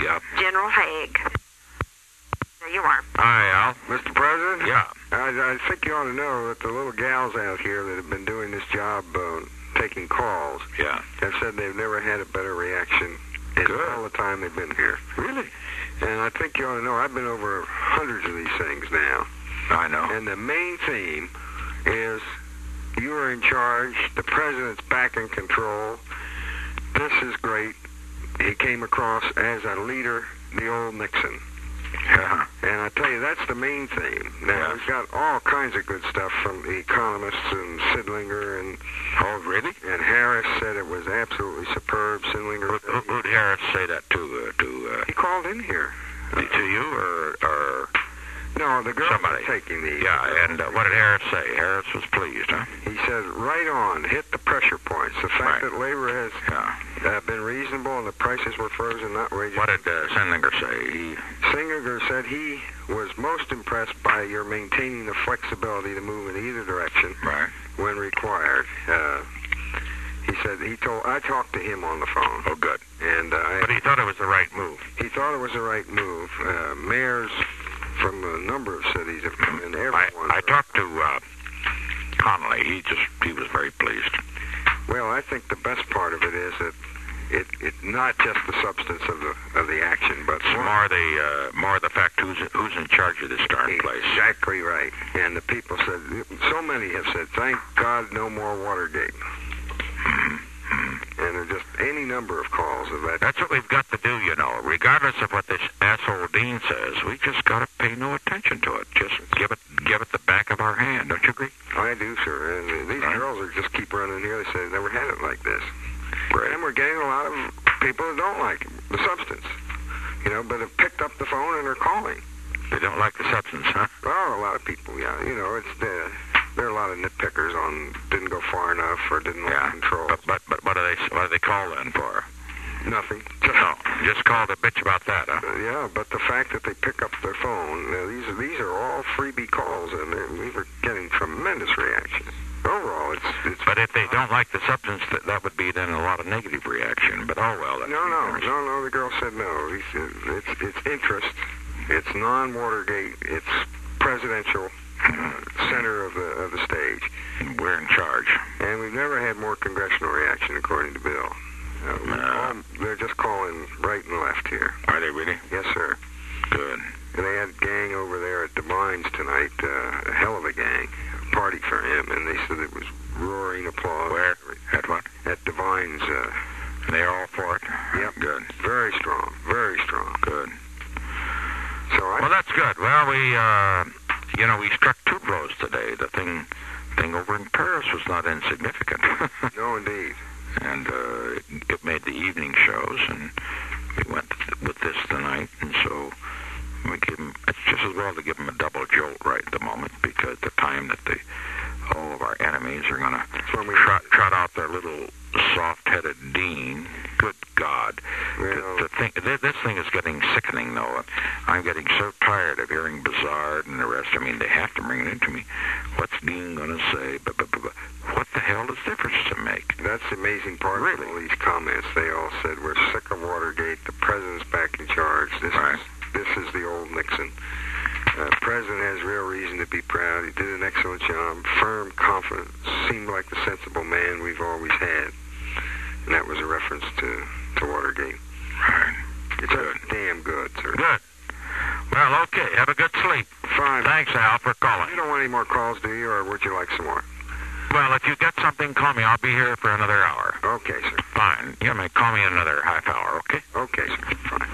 Yep. General Haig. There you are. Hi, Al. Mr. President? Yeah. I think you ought to know that the little gals out here that have been doing this job taking calls Yeah. have said they've never had a better reaction in Good. all the time they've been here. Really? And I think you ought to know I've been over hundreds of these things now. I know. And the main theme is you are in charge, the president's back in control. This is great. He came across as a leader, the old Nixon. Yeah. And I tell you, that's the main theme. Now, Yeah. we've got all kinds of good stuff from the economists and Sidlinger and... Oh, really? And Harris said it was absolutely superb. Sidlinger... Who'd Harris say that to He called in here. to you or No, the girl somebody? was taking the... Yeah, and what did Harris say? Harris was pleased, huh? He said, right on, hit the pressure points. The fact Right. that labor has been reasonable and the prices were frozen, not raised. What did Sendlinger say? Singinger said he was most impressed by your maintaining the flexibility to move in either direction Right. when required. He said I talked to him on the phone. Oh, good. And But he thought it was the right move. he thought it was the right move. Mayors from a number of cities have come in. Everyone. I talked to Connolly. He was very pleased. Well, I think the best part of it is that it not just the substance of the action, but More the fact who's in charge of this darn place. Exactly right. And the people said, so many have said, thank God no more Watergate. And there are just any number of calls of that. That's what we've got to do, you know. Regardless of what this asshole Dean says, we just got to pay no attention to it. Just give it the back of our hand. Don't you agree? I do, sir. And these girls are just keep running here. They say they've never had it like this. Right. And we're getting a lot of people that don't like the substance, but have picked up the phone and are calling. They don't like the substance, huh? Well, a lot of people, yeah. There are a lot of nitpickers on didn't go far enough or didn't like control. But what do they call then for? Nothing. No, just call the bitch about that, huh? Yeah, but the fact that they pick up their phone, these are all freebie calls, and we were getting tremendous reactions. Overall, it's. But if they don't like the substance, that would be then a lot of negative reaction. But oh well. No. The girl said no. It's interest. It's non-Watergate. It's presidential center of the stage. And we're in charge. And we've never had more congressional reaction, according to Bill. They're just calling right and left here. Are they really? Yes, sir. Good. And they had a gang over there at Divine's tonight, a hell of a gang, a party for him, and they said it was roaring applause. Where? At what? At Divine's. They're all for it? Yep. Good. Very strong. Very strong. Good. So that's good. Well, we struck two blows today. The thing over in Paris was not insignificant. No, indeed. And it made the evening shows, and we went with this tonight, and so it's just as well to give them a double jolt right at the moment, because the time that all of our enemies are going to trot out their little soft-headed Dean. Good God. Well, This thing is getting sickening, though. I'm getting so tired of hearing Bizarre and the rest. I mean, they have to bring it into me. What's Dean going to say? But what the hell does difference to make? That's the amazing part of all these comments. They all said, we're sick of Watergate. The president's back in charge. This is the old Nixon. The president has real reason to be proud. He did an excellent job. Firm, confident, seemed like the sensible man we've always had. And that was a reference to Watergate. Right. It's good. Damn good, sir. Good. Well, okay. Have a good sleep. Fine. Thanks, Al, for calling. You don't want any more calls, do you, or would you like some more? Well, if you get something, call me. I'll be here for another hour. Okay, sir. Fine. Call me in another half hour, okay? Okay, sir. Fine.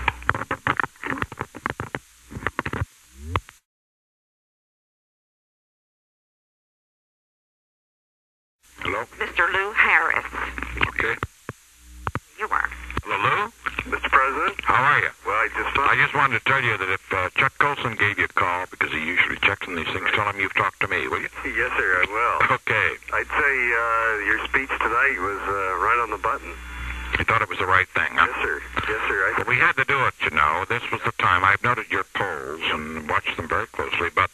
Hello? Mr. Lou Harris. Okay. You are. Hello, Lou? Mr. President? How are you? Well, I just wanted to tell you that if Chuck-Colson gave you a call, because he usually checks on these things, tell him you've talked to me, will you? Yes, sir, I will. Okay. I'd say your speech tonight was right on the button. You thought it was the right thing, huh? Yes, sir. Yes, sir. Well, we had to do it, you know. This was the time. I've noted your polls and watched them very closely, but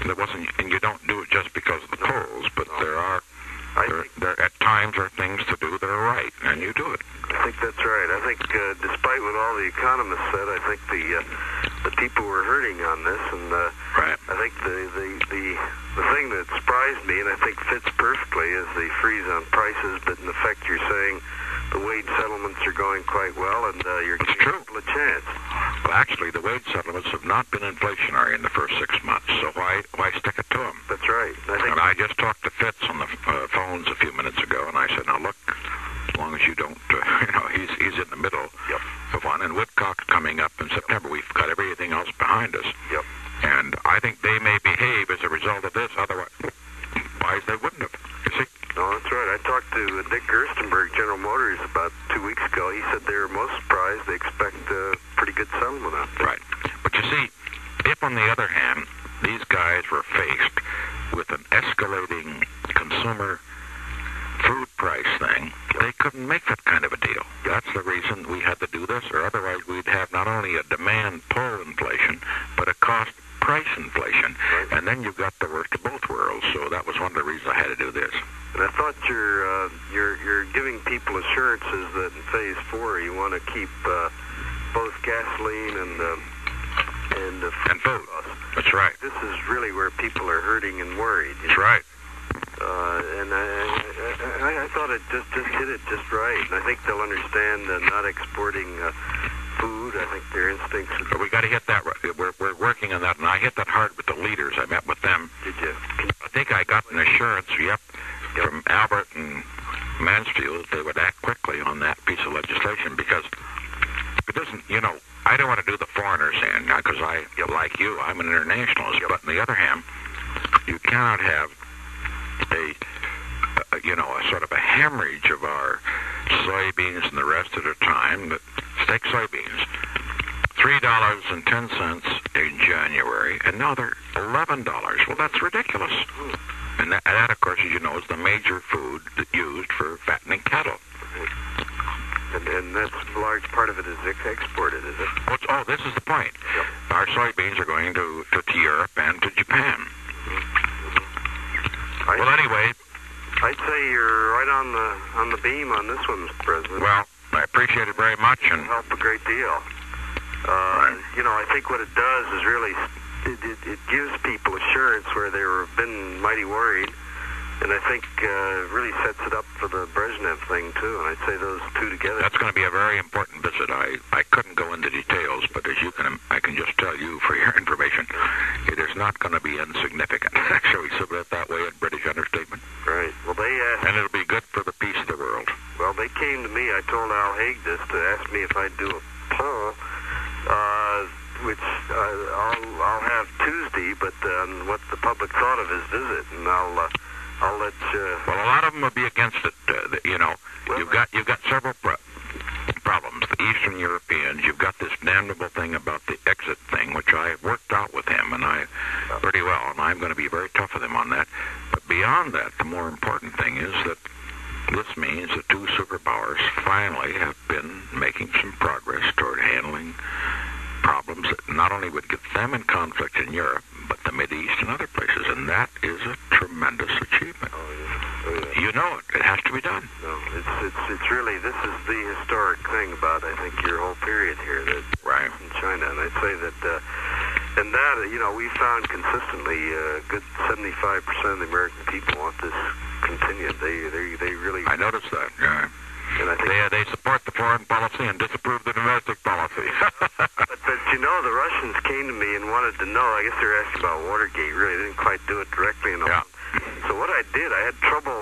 there wasn't, and you don't do it just because of the polls, but there at times are things to do that are right, and you do it. I think that's right. I think despite what all the economists said, I think the people were hurting on this, and Right. I think the thing that surprised me, and I think fits perfectly, is the freeze on prices. But in effect, you're saying the wage settlements are going quite well, and you're giving people a chance. Well, actually, the wage settlements have not been inflationary in the first 6 months, so why stick it to them? That's right. And I just talked to Fitz on the phones a few minutes ago, and I said, now look, as long as you don't, he's in the middle of one, and Woodcock's coming up in September. We've got everything else behind us. Yep. And I think they may behave as a result of this, otherwise they wouldn't have. You see? No, that's right. I talked to Dick Gerstenberg, General Motors, about 2 weeks ago. He said they were most surprised. They expect a pretty good settlement out there. Right. But you see, if on the other hand, these guys were faced with an escalating consumer food price thing, they couldn't make that kind of a deal. That's the reason we had to do this, or otherwise we'd have not only a demand pull inflation, but a cost price inflation. Right. And then you've got the worst of both worlds. So that was one of the reasons I had to do this. And I thought you're giving people assurances that in phase 4 you want to keep both gasoline and food. That's right. This is really where people are hurting and worried. That's right. And I thought it just hit it just right. And I think they'll understand not exporting food. I think their instincts. But we got to hit that right. We're working on that, and I hit that hard with the leaders. I met with them. Did you? I think I got an assurance, from Albert and Mansfield that they would act quickly on that piece of legislation, because it doesn't, I don't want to do the foreigners in, because like you, I'm an internationalist. But on the other hand, you cannot have a sort of a hemorrhage of our soybeans and the rest at a time. Steak soybeans, $3.10 in January, and now they're $11. Well, that's ridiculous. And that, of course, as you know, is the major food used for fattening cattle. And that's a large part of it is exported, is it? Oh, this is the point. Yep. Our soybeans are going to Europe and to Japan. Well, anyway, I'd say you're right on the beam on this one, Mr. President. Well, I appreciate it very much, and it'll help a great deal. I think what it does is really it gives people assurance where they've been mighty worried, and I think really sets it up for the Brezhnev thing too. And I'd say those two together. That's going to be a very important visit. I couldn't go into details, but I can just tell you for your information, it is not going to be insignificant. Shall we put it that way in British understatement? Right. Well, and it'll be good for the peace of the world. Well, they came to me. I told Al-Haig this to ask me if I'd do a poll, which I'll have Tuesday, but on what the public thought of his visit, and I'll let you. Well, a lot of them will be against it. You've got several problems. The Eastern Europeans. You've got this damnable thing about the exit thing, which I worked out with him, and pretty well, and I'm going to be very tough with him on that. But beyond that, the more important thing is that this means the two superpowers finally have been making some progress toward handling problems that not only would get them in conflict in Europe, but the Mideast and other places, and that is a tremendous achievement. You know it. It has to be done. No, it's really, this is the historic thing about, I think, your whole period here, that right. In China, and I'd say that, we found consistently a good 75% of the American people want this continued. They really. I noticed that. Yeah. And I think they support the foreign policy and disapprove the domestic policy. but the Russians came to me and wanted to know. I guess they were asking about Watergate. Really, they didn't quite do it directly. Yeah. So what I did, I had trouble,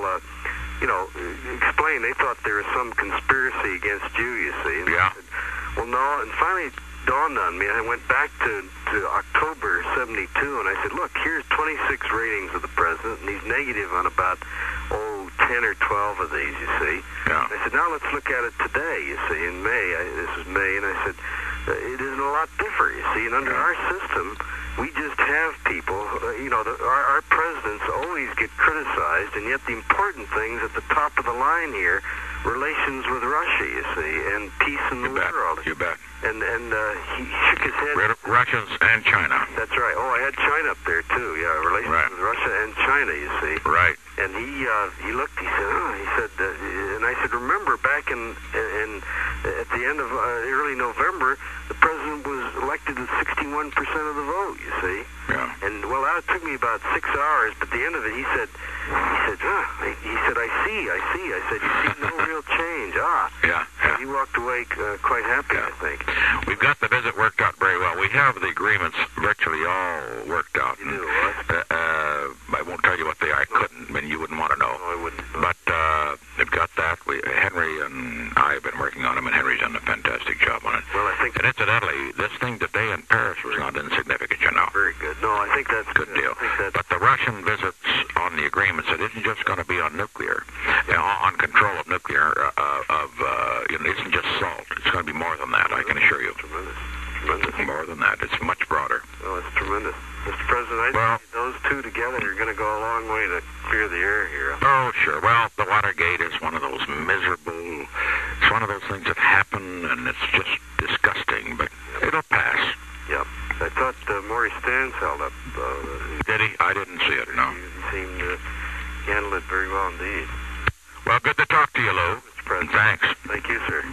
explain. They thought there was some conspiracy against you. You see. And yeah. I said, well, no. And finally, it dawned on me. I went back to October '72, and I said, look, here's 26 ratings of the president, and he's negative on about 10 or 12 of these, you see. Yeah. I said, now let's look at it today, you see, in May. This is May, and I said, it isn't a lot different, you see. And under our system, we just have people, our presidents always get criticized, and yet the important things at the top of the line here, relations with Russia, you see, and peace in the world. You bet. And he shook his head. Russians and China. That's right. Oh, I had China up there, too. Yeah, relations with Russia and China, you see. Right. And he looked, he said, and I said, remember back at the end of early November, the president was elected with 61% of the vote, you see. Yeah. And, well, that took me about 6 hours, but at the end of it, he said, I see. I said, you see no real change. Yeah. He walked away quite happy, I think. We've got the visit worked out very well. We have the agreements virtually all worked out. You do, what? I won't tell you what they are. I couldn't, and you wouldn't want to know. No, I wouldn't. But they've got that. Henry and I have been working on them, and Henry's done a fantastic job on it. Well, I think... And incidentally, this thing today in Paris was not insignificant, you know. Very good. No, I think that's good deal. But the Russian visits on the agreements, it isn't just going to be on nuclear, on control of nuclear, it isn't just SALT. It's going to be more than that, I can assure you. Tremendous. More than that. It's much broader. Oh, it's tremendous. Mr. President, I think those two together are going to go a long way to clear the air here. Oh, sure. Well, the Watergate is one of those miserable... It's one of those things that happen, and it's just disgusting, but it'll pass. Yep. I thought Maurice Stans held up. Did he? I didn't see it, no. He seemed to handle it very well indeed. Well, good to talk to you, Lou. Mr. President. Thanks. Thank you, sir.